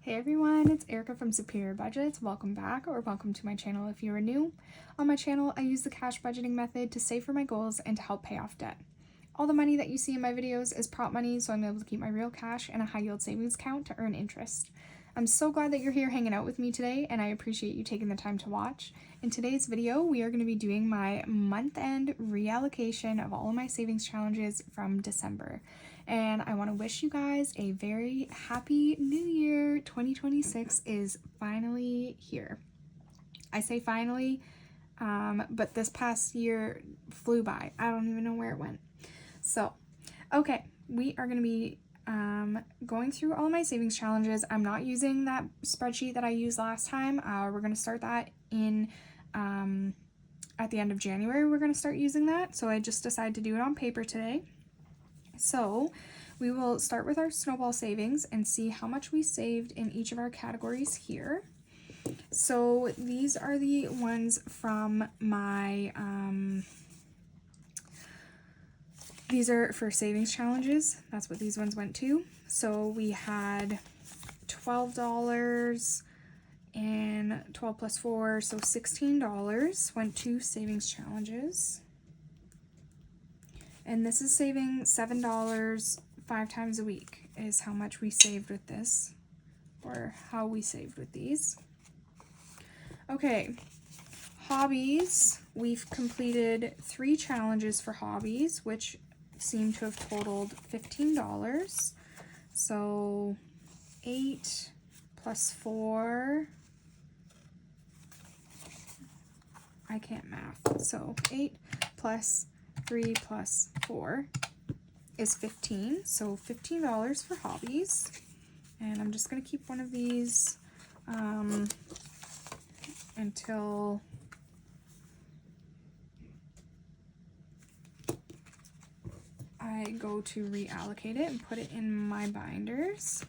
Hey everyone, it's Erica from Superior Budgets. Welcome back, or welcome to my channel if you are new. On my channel, I use the cash budgeting method to save for my goals and to help pay off debt. All the money that you see in my videos is prop money, so I'm able to keep my real cash in a high yield savings account to earn interest. I'm so glad that you're here hanging out with me today, and I appreciate you taking the time to watch. In today's video, we are going to be doing my month-end reallocation of all of my savings challenges from December. And I want to wish you guys a very happy new year. 2026 is finally here. I say finally, but this past year flew by. I don't even know where it went. So, okay, we are going to be going through all my savings challenges. I'm not using that spreadsheet that I used last time. We're going to start that in at the end of January. We're going to start using that. So I just decided to do it on paper today. So we will start with our snowball savings and see how much we saved in each of our categories here. So these are the ones from my, these are for savings challenges. That's what these ones went to. So we had $12 and 12 plus 4, so $16 went to savings challenges. And this is saving $7 5 times a week is how much we saved with this, or how we saved with these. Okay, hobbies. We've completed 3 challenges for hobbies, which seem to have totaled $15. So 8 plus 4, I can't math, so 8 plus 3 plus 4 is 15, so $15 for hobbies. And I'm just going to keep one of these until I go to reallocate it and put it in my binders.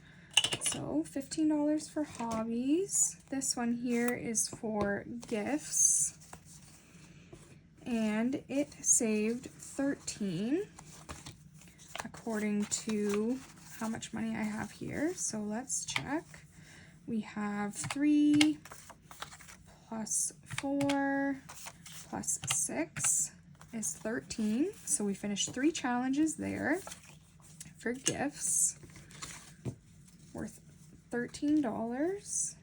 So $15 for hobbies. This one here is for gifts, and it saved 13 according to how much money I have here. So let's check. We have 3 plus 4 plus 6 is 13. So we finished 3 challenges there for gifts worth $13.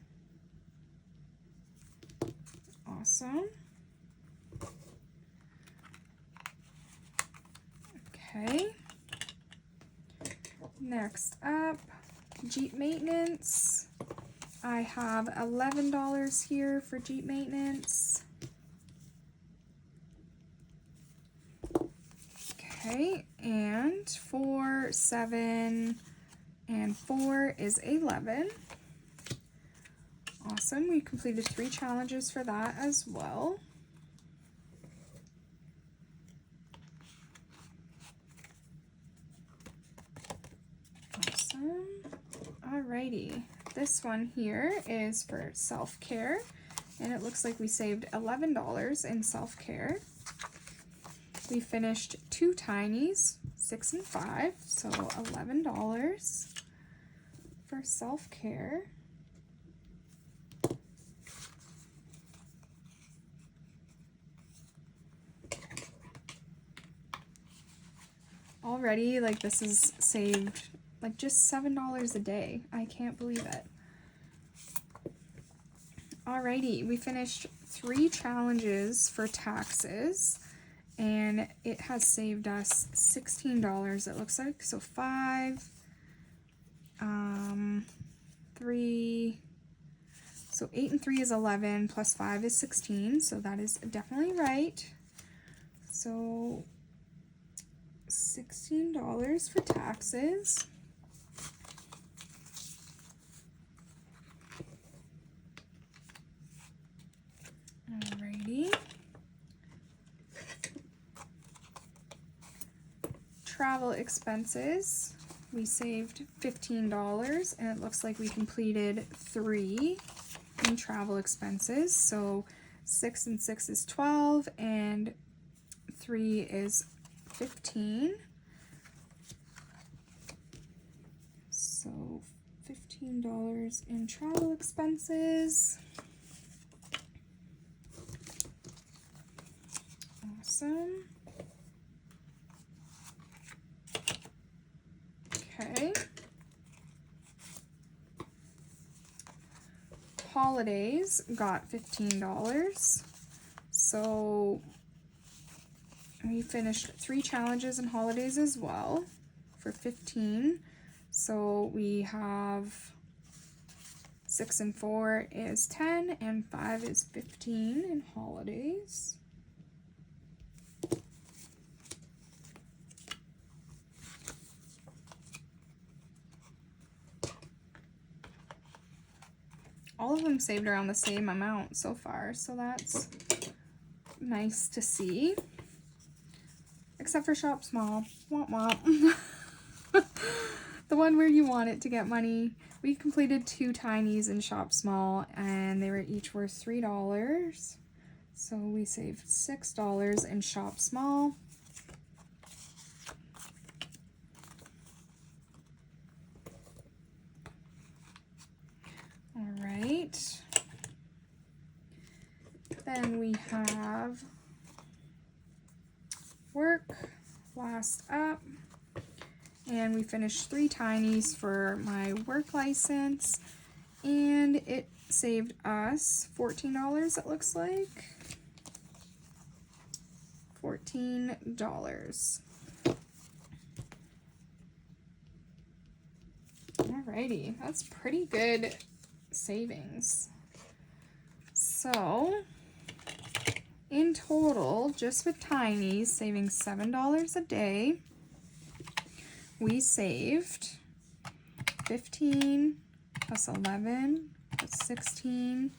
Awesome. Okay. Next up, Jeep maintenance. I have $11 here for Jeep maintenance. Okay, and 4, 7, and 4 is 11. Awesome, we completed 3 challenges for that as well. Awesome. Alrighty, this one here is for self-care, and it looks like we saved $11 in self-care. We finished 2 tinies, 6 and 5, so $11 for self-care. Already, like, this is saved like just $7 a day. I can't believe it. Alrighty, we finished 3 challenges for taxes, and it has saved us $16, it looks like. So 5, 3, so 8 and 3 is 11, plus 5 is 16, so that is definitely right. So $16 for taxes. Alrighty. Travel expenses. We saved $15, and it looks like we completed 3 in travel expenses. So 6 and 6 is 12, and 3 is 15. So 15 $15 in travel expenses. Awesome. Okay. Holidays got $15. So we finished 3 challenges and holidays as well for 15. So we have 6 and 4 is 10 and 5 is 15 in holidays. All of them saved around the same amount so far, so that's nice to see. Except for Shop Small. Womp womp. The one where you want it to get money. We completed 2 tinies in Shop Small, and they were each worth $3. So we saved $6 in Shop Small. All right. Then we have work last up, and we finished 3 tinies for my work license, and it saved us $14, it looks like. $14. Alrighty, that's pretty good savings. So in total, just with tinies, saving $7 a day, we saved 15 plus 11 plus 16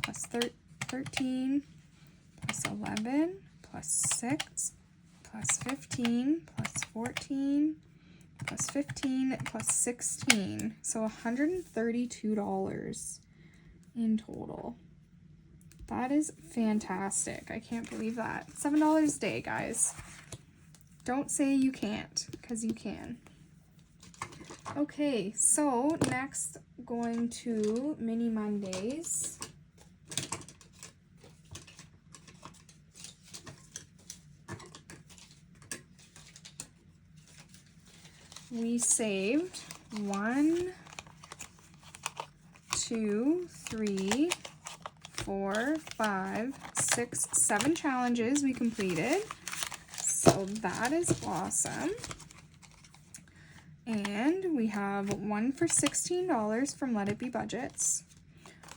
plus 13 plus 11 plus 6 plus 15 plus 14 plus 15 plus 16. So $132 in total. That is fantastic. I can't believe that. $7 a day, guys. Don't say you can't, because you can. Okay, so next, going to Mini Mondays. We saved 1, 2, 3, 4, 5, 6, 7 challenges we completed. So that is awesome. And we have one for $16 from Let It Be Budgets,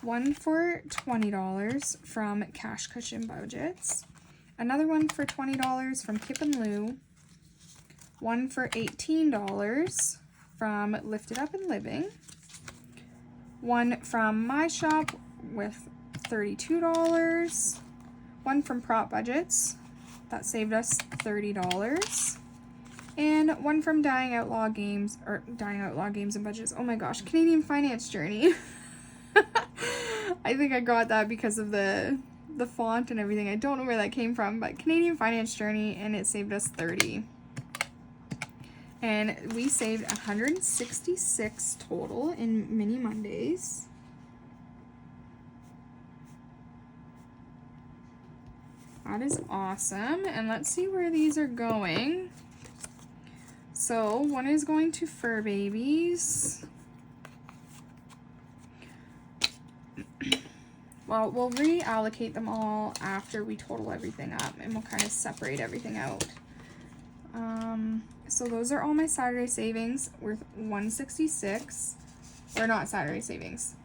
one for $20 from Cash Cushion Budgets, another one for $20 from Kip and Lou, one for $18 from Lifted Up and Living, one from My Shop with $32, one from Prop Budgets that saved us $30, and one from Dying Outlaw Games and Budgets. Oh my gosh, Canadian Finance Journey. I think I got that because of the font and everything. I don't know where that came from, but Canadian Finance Journey, and it saved us $30. And we saved $166 total in Mini Mondays. That is awesome. And let's see where these are going. So one is going to Fur Babies. Well, we'll reallocate them all after we total everything up, and we'll kind of separate everything out. So those are all my Saturday savings worth $166. Or not Saturday savings,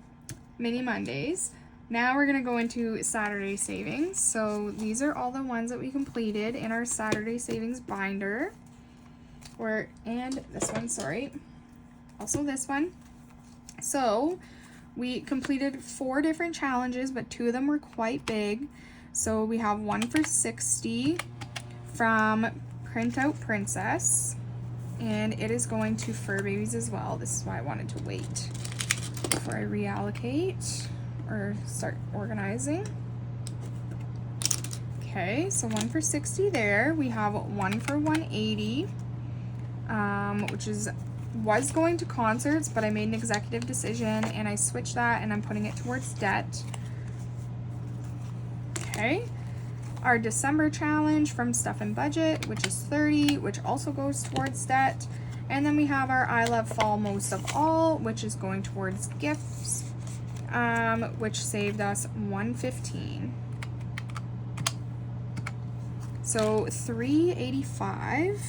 Mini Mondays. Now we're gonna go into Saturday savings. So these are all the ones that we completed in our Saturday savings binder. And this one, sorry. Also this one. So we completed 4 different challenges, but 2 of them were quite big. So we have one for $60 from Printout Princess, and it is going to Fur Babies as well. This is why I wanted to wait before I reallocate or start organizing. Okay, so one for $60 there. We have one for $180, which is was going to concerts, but I made an executive decision and I switched that and I'm putting it towards debt. Okay. Our December challenge from Stuff and Budget, which is $30, which also goes towards debt. And then we have our I Love Fall Most of All, which is going towards gifts, which saved us $115. So $385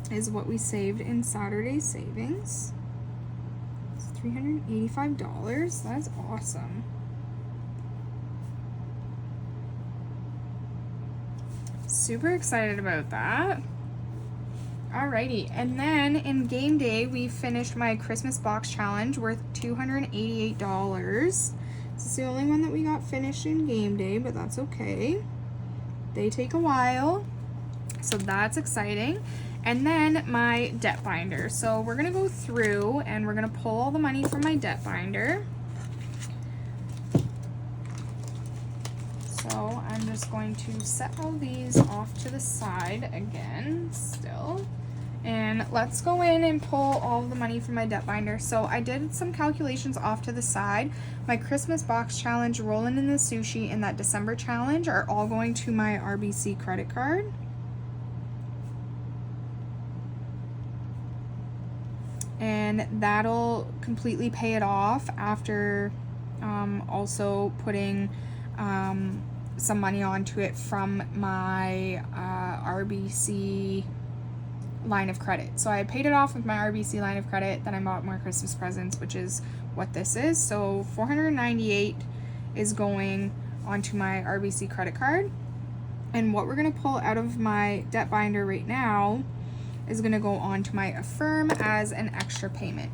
is what we saved in Saturday savings. It's $385. That's awesome. Super excited about that. Alrighty, and then in game day, we finished my Christmas box challenge worth $288. This is the only one that we got finished in game day, but that's okay. They take a while, so that's exciting. And then my debt binder. So we're gonna go through and we're gonna pull all the money from my debt binder. So I'm just going to set all these off to the side again still. And let's go in and pull all the money from my debt binder. So I did some calculations off to the side. My Christmas box challenge, Rollin' in the Sushi, and that December challenge are all going to my RBC credit card. And that'll completely pay it off after also putting some money onto it from my RBC line of credit. So I paid it off with my RBC line of credit, then I bought more Christmas presents, which is what this is. So $498 is going onto my RBC credit card. And what we're gonna pull out of my debt binder right now is gonna go onto my Affirm as an extra payment.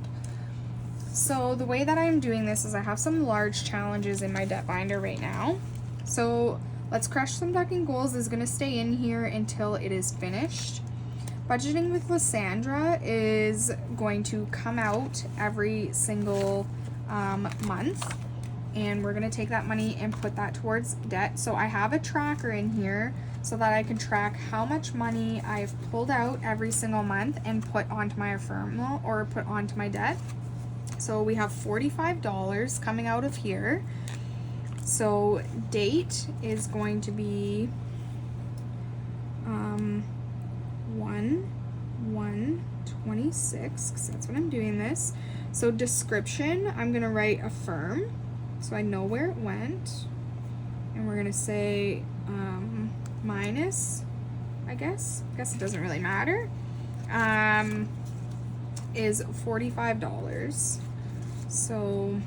So the way that I'm doing this is I have some large challenges in my debt binder right now. So Let's Crush Some Deck and Goals is gonna stay in here until it is finished. Budgeting with Lysandra is going to come out every single month, and we're going to take that money and put that towards debt. So I have a tracker in here so that I can track how much money I've pulled out every single month and put onto my Affirm or put onto my debt. So we have $45 coming out of here. So date is going to be 1/1/26, because that's when I'm doing this. So description, I'm gonna write Affirm so I know where it went, and we're gonna say minus, I guess it doesn't really matter, is $45. So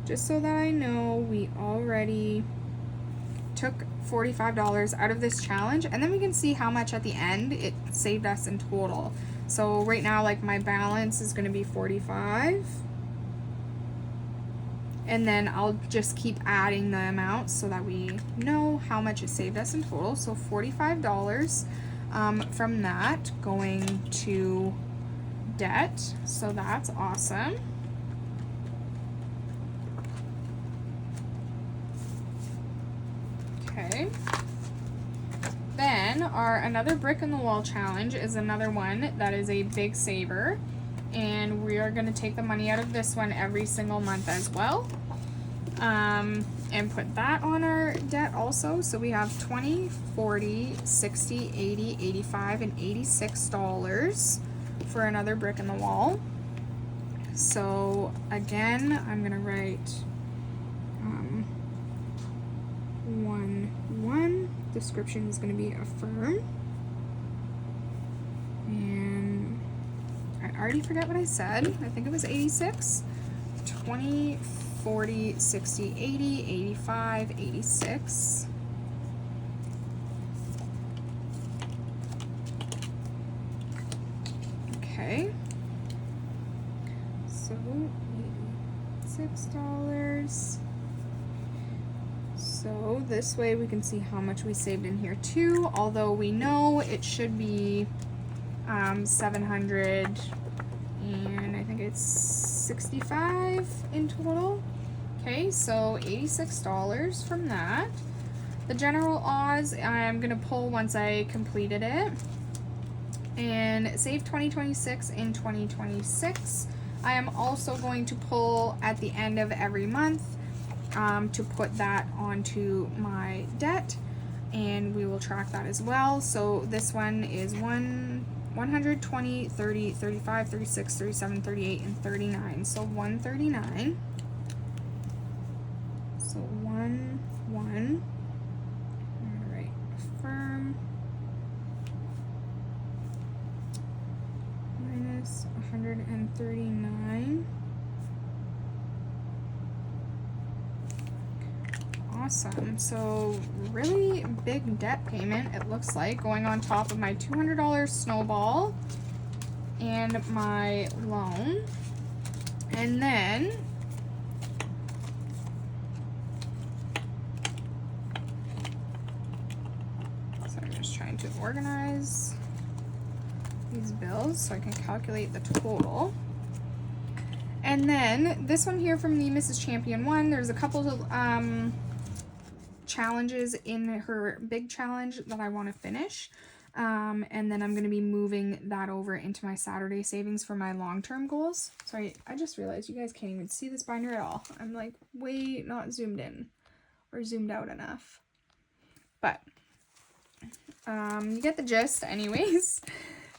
just so that I know, we already took $45 out of this challenge, and then we can see how much at the end it saved us in total. So right now, like, my balance is going to be 45, and then I'll just keep adding the amounts so that we know how much it saved us in total. So $45 from that going to debt, so that's awesome. Okay. Then our another brick in the wall challenge is another one that is a big saver, and we are going to take the money out of this one every single month as well, and put that on our debt also. So we have $20, $40, $60, $80, $85, and $86 for another brick in the wall. So again, I'm going to write 1/1. Description is going to be Affirm. And I already forgot what I said. I think it was 86. 20, 40, 60, 80, 85, 86. Okay. So $86. So this way we can see how much we saved in here too, although we know it should be 700, and I think it's 65 in total. Okay, so $86 from that. The General Oz I'm gonna pull once I completed it. and save 2026 in 2026. I am also going to pull at the end of every month to put that onto my debt, and we will track that as well. So this one is 120, 30, 35, 36, 37, 38, and 39. So 139. So 1, 1. I'm going to write affirm minus 139. Awesome. So really big debt payment, it looks like, going on top of my $200 snowball and my loan. And then so I'm just trying to organize these bills so I can calculate the total. And then this one here from the Mrs. Champion one, there's a couple of challenges in her big challenge that I want to finish, and then I'm going to be moving that over into my Saturday savings for my long-term goals. Sorry, I just realized you guys can't even see this binder at all. I'm like way not zoomed in or zoomed out enough, but you get the gist anyways.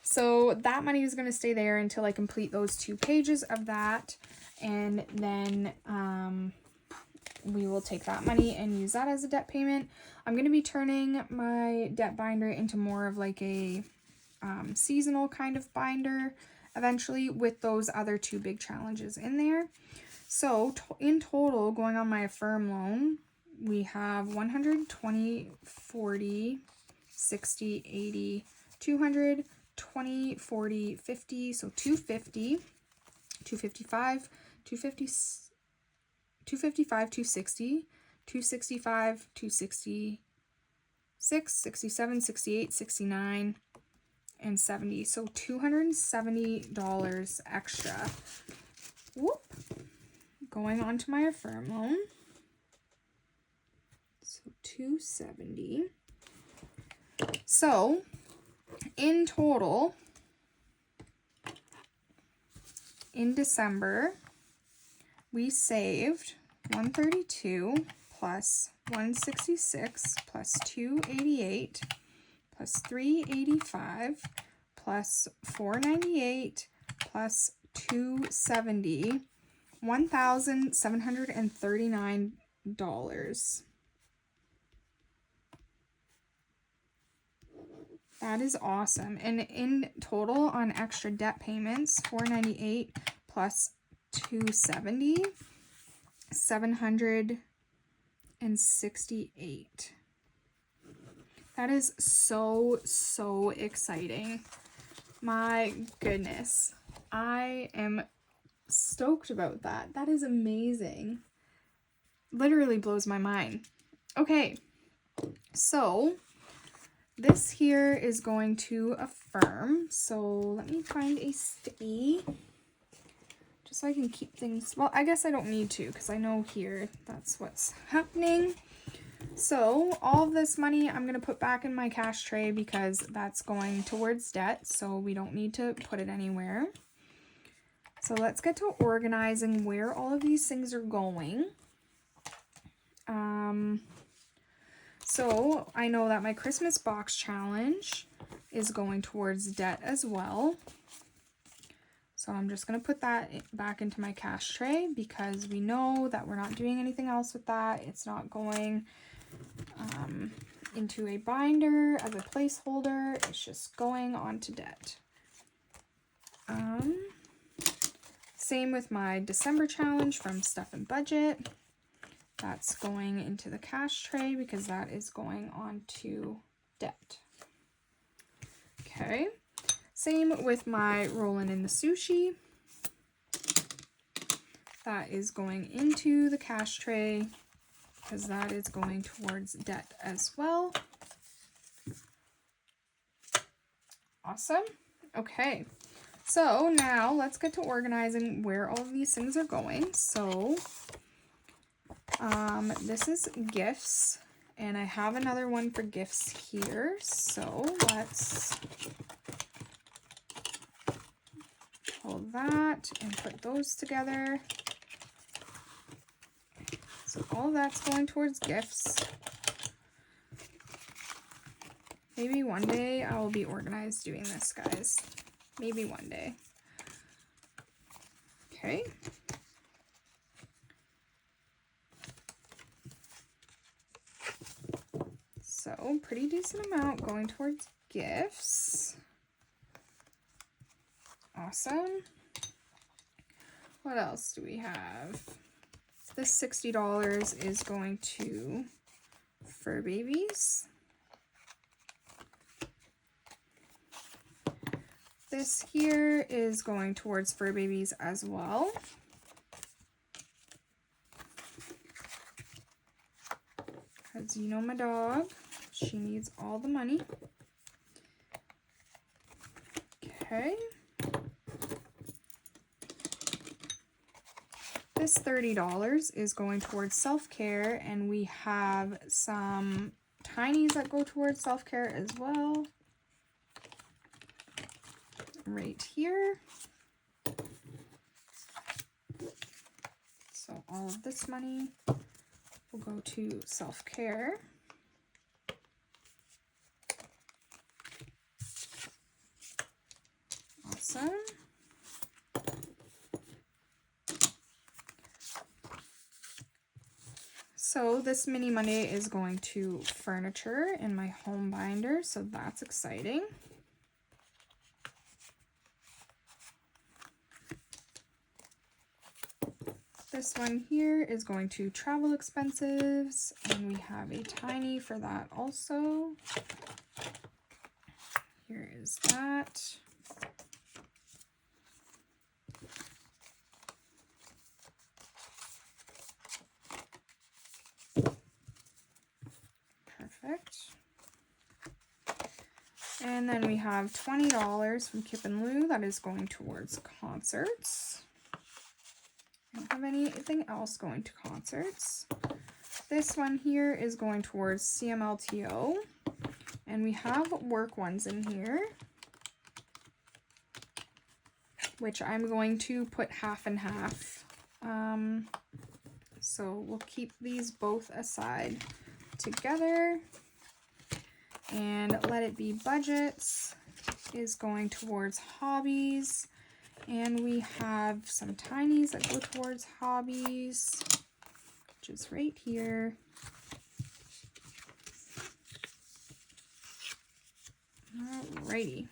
So that money is going to stay there until I complete those 2 pages of that, and then we will take that money and use that as a debt payment. I'm going to be turning my debt binder into more of like a seasonal kind of binder eventually, with those other 2 big challenges in there. So in total, going on my Affirm loan, we have 120, 40, 60, 80, 200, 20, 40, 50, so 250, 255, 250, 255, 260, 265, 266, 67, 68, 69, and 70. So $270 extra. Whoop. Going on to my Affirm loan. So $270. So in total, in December, we saved 132 plus 166 plus 288 plus 385 plus 498 plus 270, $1,739. That is awesome. And in total on extra debt payments, 498 plus 270, 768. That is so exciting. My goodness. I am stoked about that. That is amazing. Literally blows my mind. Okay. So this here is going to Affirm. So let me find a sticky just so I can keep things, well, I guess I don't need to because I know here that's what's happening. So all of this money I'm going to put back in my cash tray because that's going towards debt, so we don't need to put it anywhere. So let's get to organizing where all of these things are going. So I know that my Christmas box challenge is going towards debt as well. So I'm just going to put that back into my cash tray because we know that we're not doing anything else with that. It's not going into a binder as a placeholder. It's just going on to debt. Same with my December challenge from Stuff and Budget. That's going into the cash tray because that is going on to debt. Okay. Same with my Rollin' in the Sushi. That is going into the cash tray because that is going towards debt as well. Awesome. Okay. So now let's get to organizing where all of these things are going. So this is gifts, and I have another one for gifts here. So let's that and put those together. So all of that's going towards gifts. Maybe one day I will be organized doing this, guys. Maybe one day. Okay. So pretty decent amount going towards gifts. Awesome. What else do we have? This $60 is going to fur babies. This here is going towards fur babies as well. Because you know my dog, she needs all the money. Okay. This $30 is going towards self-care, and we have some tinies that go towards self-care as well. Right here. So all of this money will go to self-care. Awesome. So this mini Monday is going to furniture in my home binder, so that's exciting. This one here is going to travel expenses, and we have a tiny for that also. Here is that. Perfect. And then we have $20 from Kip and Lou that is going towards concerts. I don't have anything else going to concerts. This one here is going towards CMLTO, and we have work ones in here, which I'm going to put half and half. So we'll keep these both aside together, and Let It Be Budgets is going towards hobbies. And we have some tinies that go towards hobbies, which is right here. Alrighty.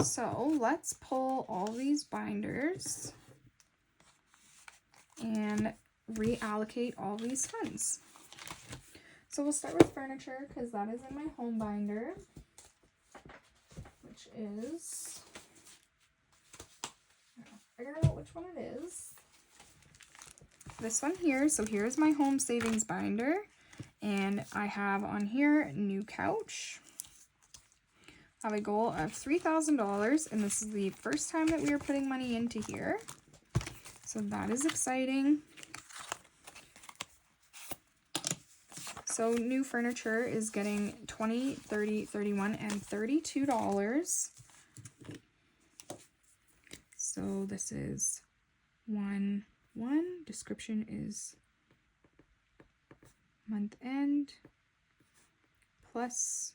So let's pull all these binders and reallocate all these funds. So we'll start with furniture because that is in my home binder, which is, figure out which one it is. This one here. So here's my home savings binder, and I have on here new couch. I have a goal of $3,000, and this is the first time that we are putting money into here, so that is exciting. So new furniture is getting $20, $30, $31, and $32. So this is 1. Description is month end plus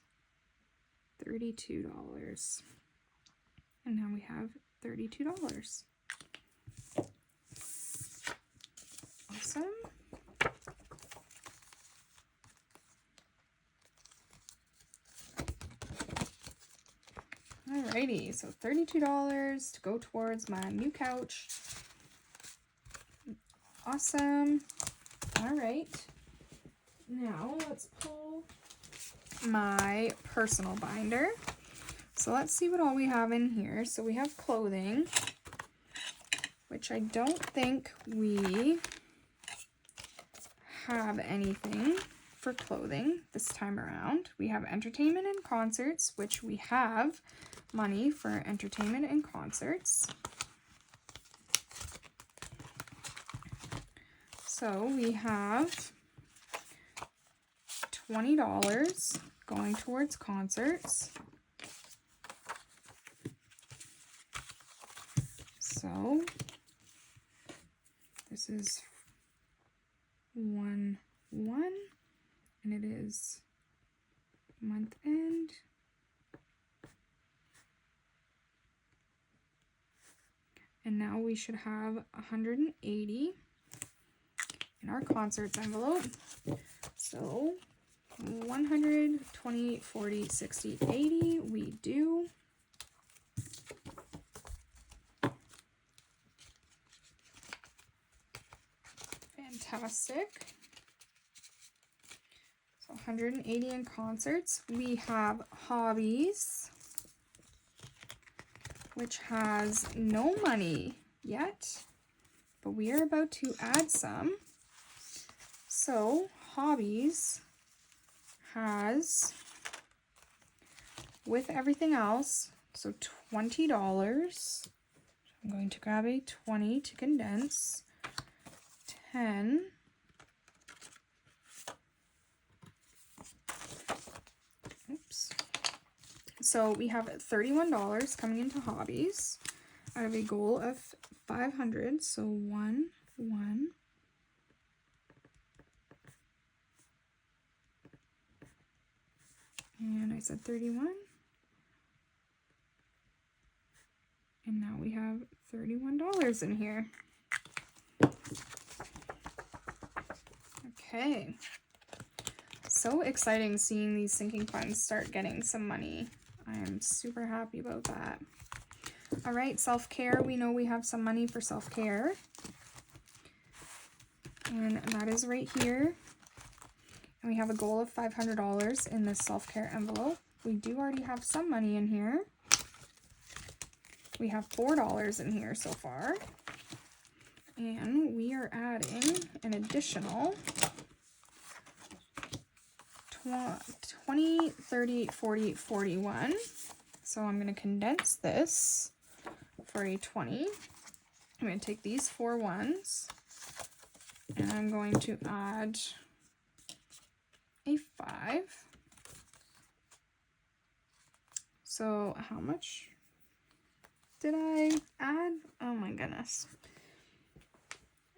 $32. And now we have $32. Awesome. Alrighty, so $32 to go towards my new couch. Awesome. Alright. Now let's pull my personal binder. So let's see what all we have in here. So we have clothing, which I don't think we have anything for clothing this time around. We have entertainment and concerts, which we have money for entertainment and concerts. So we have $20 going towards concerts. So this is 1/1, and it is month end. And now we should have 180 in our concerts envelope. So 100, 20, 40, 60, 80, we do. Fantastic. So 180 in concerts. We have hobbies, which has no money yet, but we are about to add some. So hobbies has, with everything else, so $20. I'm going to grab a 20 to condense. 10. Oops. So we have $31 coming into hobbies out of a goal of 500. So 1, 1. And I said 31. And now we have $31 in here. Okay. So exciting seeing these sinking funds start getting some money. I am super happy about that. All right, self-care. We know we have some money for self-care. And that is right here. And we have a goal of $500 in this self-care envelope. We do already have some money in here. We have $4 in here so far. And we are adding an additional 20, 30, 40, 41. So I'm going to condense this for a 20. I'm going to take these 4 ones and I'm going to add a 5. So how much did I add? Oh my goodness.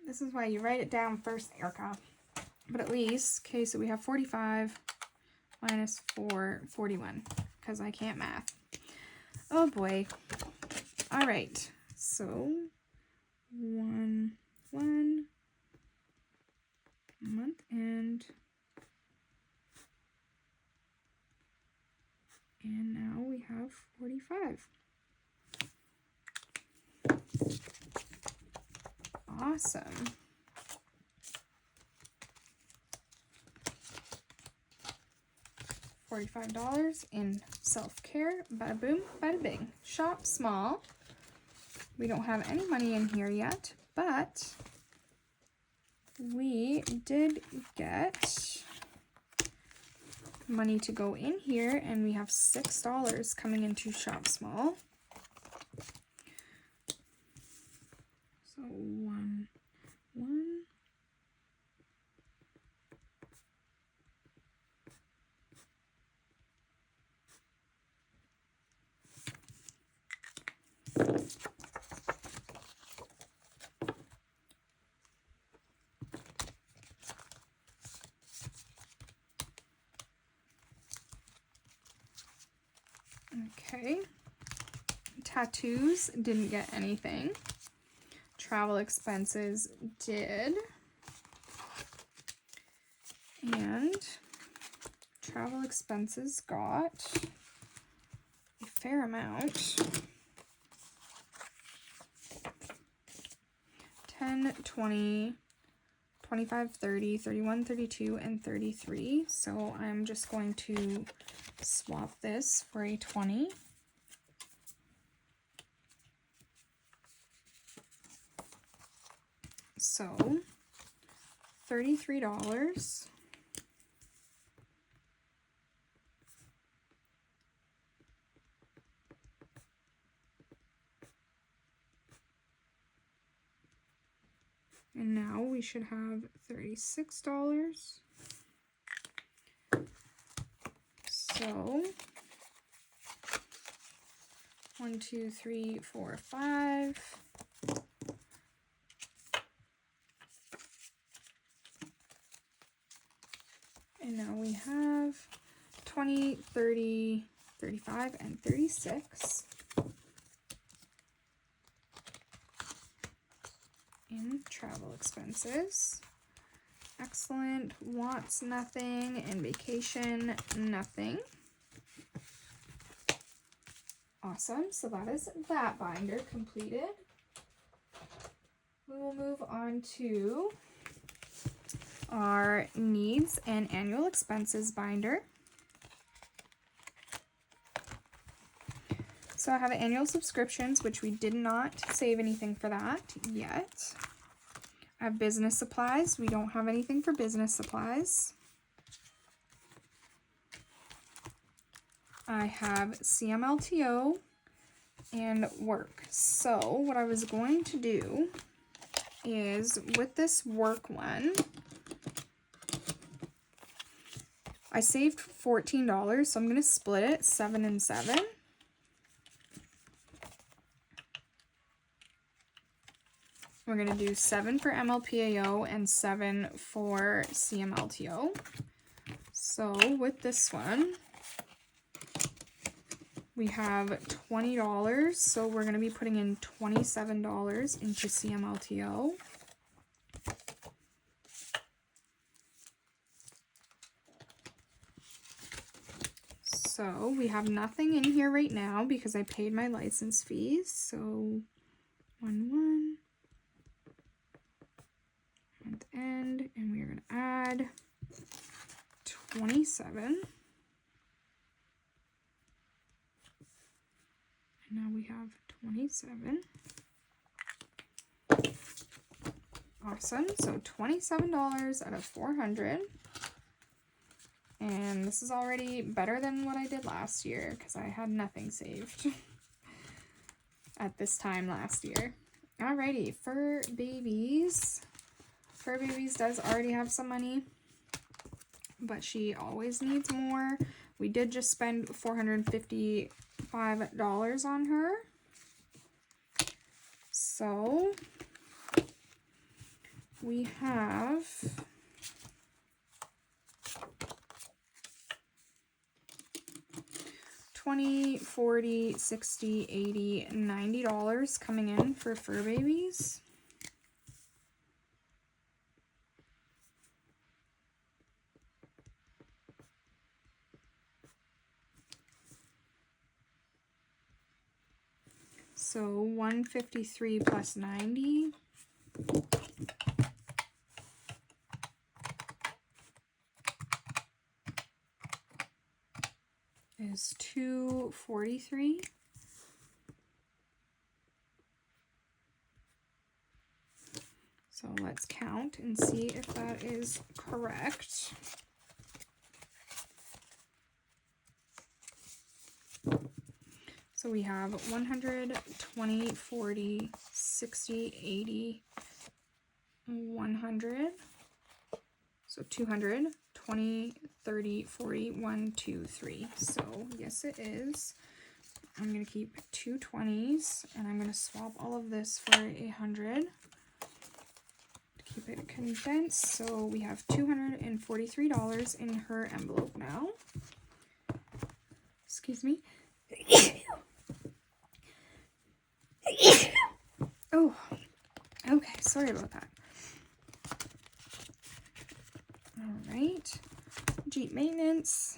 This is why you write it down first, Erica. But at least, okay, so we have 45 minus 4, 41, because I can't math. Oh boy. All right, so 1, 1, month end. And now we have 45. Awesome. $45 in self-care. Bada boom, bada bing. Shop small. We don't have any money in here yet, but we did get money to go in here, and we have $6 coming into shop small. So 1, 1. Okay. Tattoos didn't get anything. Travel expenses did. And travel expenses got a fair amount. 10, 20, 25, 30, 31, 32, and 33. So I'm just going to swap this for a 20. So $33. And now we should have $36. So 1, 2, 3, 4, 5. And now we have 20, 30, 35, and 36 in travel expenses. Excellent. Wants nothing, and vacation nothing. Awesome. So that is that binder completed. We will move on to our needs and annual expenses binder. So I have annual subscriptions, which we did not save anything for that yet. I have business supplies. We don't have anything for business supplies. I have CMLTO and work. So what I was going to do is with this work one, I saved $14, so I'm going to split it 7 and 7. We're going to do 7 for MLPAO and 7 for CMLTO. So with this one, we have $20, so we're going to be putting in $27 into CMLTO. So we have nothing in here right now because I paid my license fees. So 1 month end, and we are going to add 27. And now we have 27. Awesome. So $27 out of 400. And this is already better than what I did last year because I had nothing saved at this time last year. Alrighty, Fur Babies. Fur Babies does already have some money, but she always needs more. We did just spend $455 on her. So we have $20, $40, $60, $80, $90 coming in for Fur Babies. So 153 plus 90 is 243. So let's count and see if that is correct. So we have 100, 20, 40, 60, 80, 100. So 200, 20, 30, 40, 1, 2, 3. So yes, it is. I'm going to keep 2 20s, and I'm going to swap all of this for 100 to keep it condensed. So we have $243 in her envelope now. Excuse me. Oh, okay, sorry about that. All right, Jeep maintenance,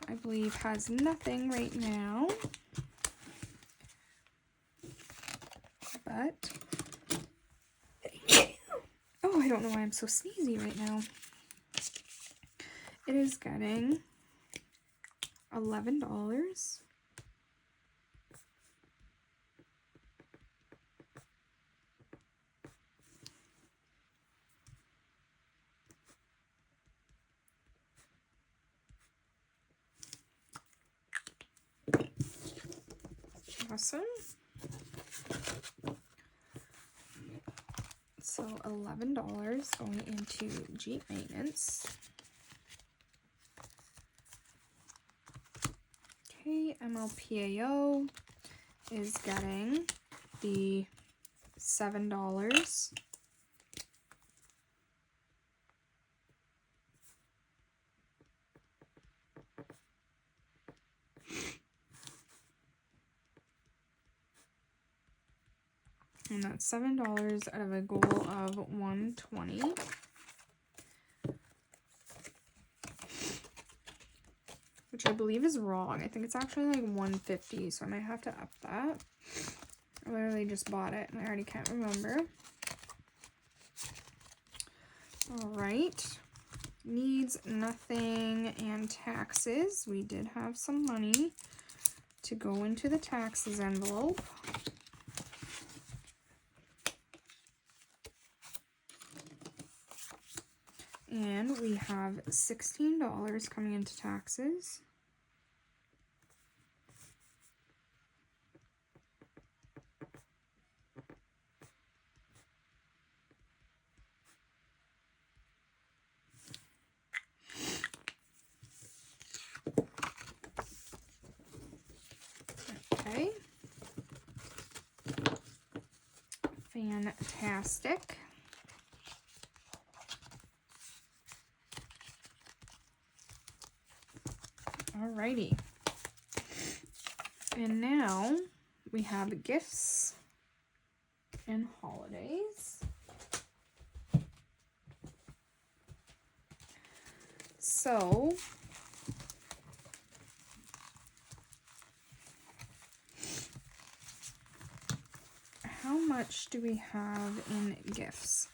I believe, has nothing right now, but, oh, I don't know why I'm so sneezy right now. It is getting $11. Awesome. So $11 going into Jeep maintenance. Okay, MLPAO is getting the $7. And that's $7 out of a goal of 120. Which I believe is wrong. I think it's actually like 150, so I might have to up that. I literally just bought it and I already can't remember. Alright. Needs, nothing, and taxes. We did have some money to go into the taxes envelope. And we have $16 coming into taxes. Okay. Fantastic. Alrighty. And now we have gifts and holidays. So how much do we have in gifts?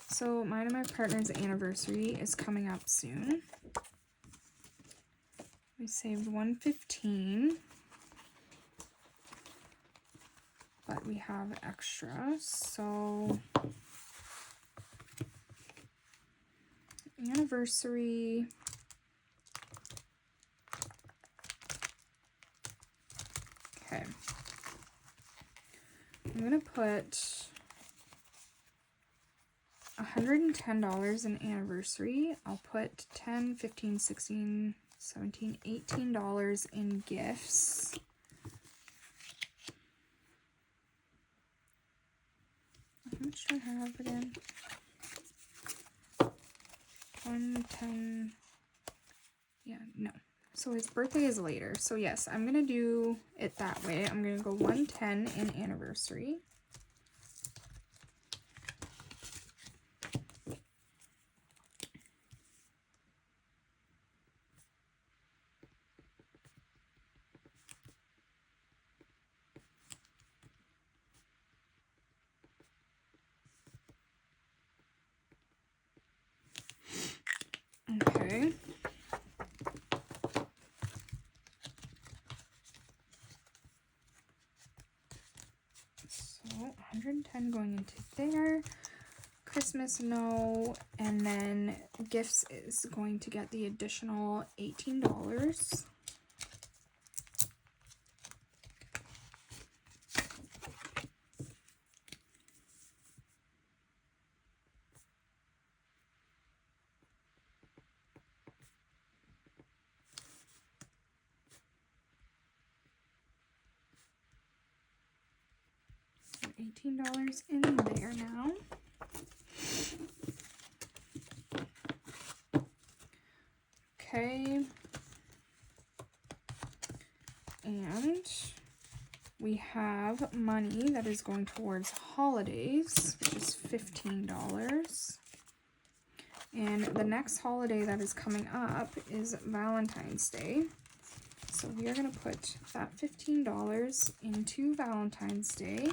So mine and my partner's anniversary is coming up soon. We saved $115, but we have extra, so anniversary, okay, I'm gonna put $110 in anniversary. I'll put $10, $15, $16, $17, $18 in gifts. How much do I have again? 110. Yeah, no. So his birthday is later. So yes, I'm gonna do it that way. I'm gonna go 110 in anniversary. Okay. So 110 going into there. Christmas, no. And then gifts is going to get the additional $18. $18 in there now. Okay. And we have money that is going towards holidays, which is $15. And the next holiday that is coming up is Valentine's Day. So we are going to put that $15 into Valentine's Day.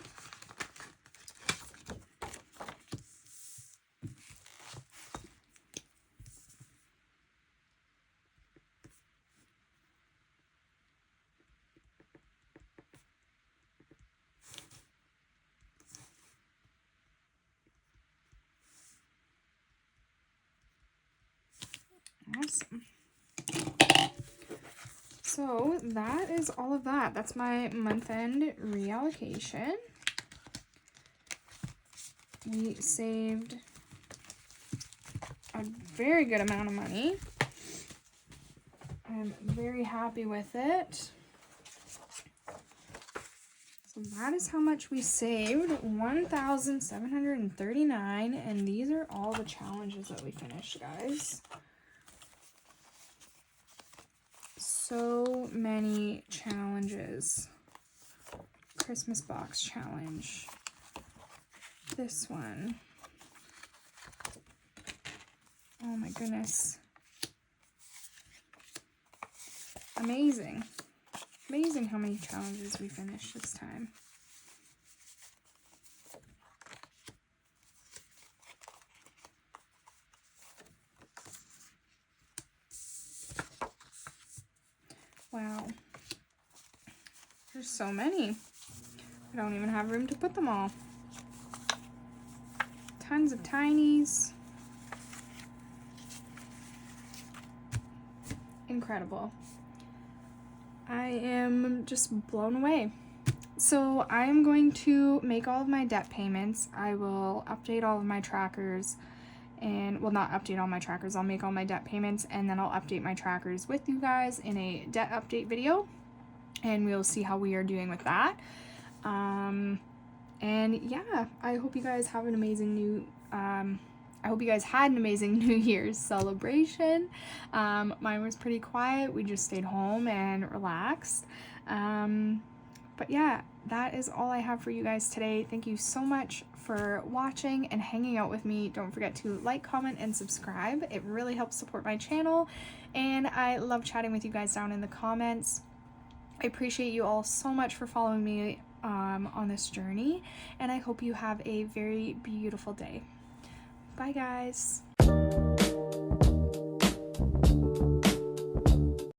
Awesome. So that is all of that. That's my month-end reallocation. We saved a very good amount of money. I'm very happy with it. So that is how much we saved, $1,739, and these are all the challenges that we finished, guys. So many challenges. Christmas box challenge, this one. Oh my goodness. Amazing. Amazing how many challenges we finished this time. Wow. There's so many. I don't even have room to put them all. Tons of tinies. Incredible. I am just blown away. So I am going to make all of my debt payments. I will update all of my trackers and, well, not update all my trackers. I'll make all my debt payments and then I'll update my trackers with you guys in a debt update video, and we'll see how we are doing with that. And yeah, I hope you guys have an amazing I hope you guys had an amazing New Year's celebration. Mine was pretty quiet. We just stayed home and relaxed. But yeah, that is all I have for you guys today. Thank you so much for watching and hanging out with me. Don't forget to like, comment, and subscribe. It really helps support my channel, and I love chatting with you guys down in the comments. I appreciate you all so much for following me on this journey, and I hope you have a very beautiful day. Bye, guys.